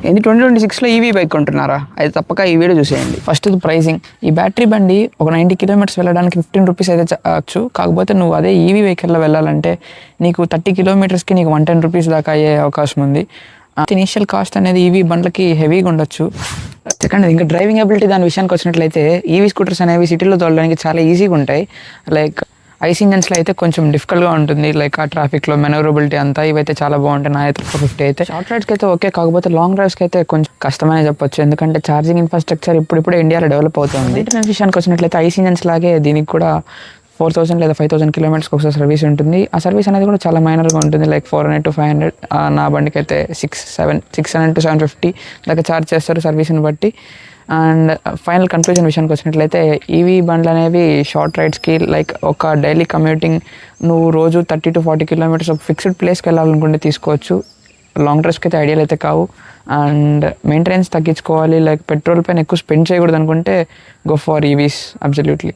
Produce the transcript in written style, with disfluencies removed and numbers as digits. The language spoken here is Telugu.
ఏంది 2026లో ఈవీ బైక్ కొంటున్నారా? అయితే తప్పక ఈ వీడియో చూసేయండి. First pricing. ఈ బ్యాటరీ బండి ఒక 90 కిలోమీటర్స్ వెళ్ళడానికి 15 రూపీస్ అయితే వచ్చు. కాకపోతే నువ్వు అదే ఈవీ వెహికల్లో వెళ్ళాలంటే నీకు 30 కిలోమీటర్స్కి నీకు 110 రూపీస్ దాకా అయ్యే అవకాశం ఉంది. ఇనిషియల్ కాస్ట్ అనేది ఈవీ బండ్లకి హెవీగా ఉండొచ్చు. సెకండ్, ఇంకా డ్రైవింగ్ అబిలిటీ దాని విషయానికి వచ్చినట్లయితే ఈవీ స్కూటర్స్ అనేవి సిటీలో తోలడానికి చాలా ఈజీగా ఉంటాయి. లైక్ ఐస్ ఇంజన్స్లో అయితే కొంచెం డిఫికల్ట్గా ఉంటుంది. లైక్ ఆ ట్రాఫిక్లో మెనవరబిలిటీ అంతా ఇవైతే చాలా బాగుంటాయి. నా అయితే 450 అయితే షార్ట్ రైడ్స్కి అయితే ఓకే. కాకపోతే లాంగ్ డ్రైవ్స్కి అయితే కొంచెం కష్టమనే చెప్పొచ్చు. ఎందుకంటే ఛార్జింగ్ ఇన్ఫ్రాస్ట్రక్చర్ ఇప్పుడిప్పుడే ఇండియాలో డెవలప్ అవుతుంది. మెయింటెనెన్స్ విషయానికి వచ్చినట్లయితే ఐస్ ఇంజన్స్ లాగే దీనికి కూడా 4000 లేదా 5000 కిలోమీటర్స్కి ఒకసారి సర్వీస్ ఉంటుంది. ఆ సర్వీస్ అనేది కూడా చాలా మైనర్గా ఉంటుంది. Like 400 to 500. నా బండికి అయితే 600 to 750 దాకా ఛార్జ్ చేస్తారు సర్వీస్ని బట్టి. అండ్ ఫైనల్ కన్క్లూజన్ విషయానికి వచ్చినట్లయితే ఈవీ బండ్లు అనేవి షార్ట్ రైడ్స్కి, లైక్ ఒక డైలీ కమ్యూటింగ్ నువ్వు రోజు 30 to 40 కిలోమీటర్స్ ఒక ఫిక్స్డ్ ప్లేస్కి వెళ్ళాలనుకుంటే తీసుకోవచ్చు. లాంగ్ డ్రైవ్స్కి అయితే ఐడియల్ అయితే కావు. అండ్ మెయింటెనెన్స్ తగ్గించుకోవాలి, లైక్ పెట్రోల్ పైన ఎక్కువ స్పెండ్ చేయకూడదు అనుకుంటే గో ఫర్ ఈవీస్ అబ్సల్యూట్లీ.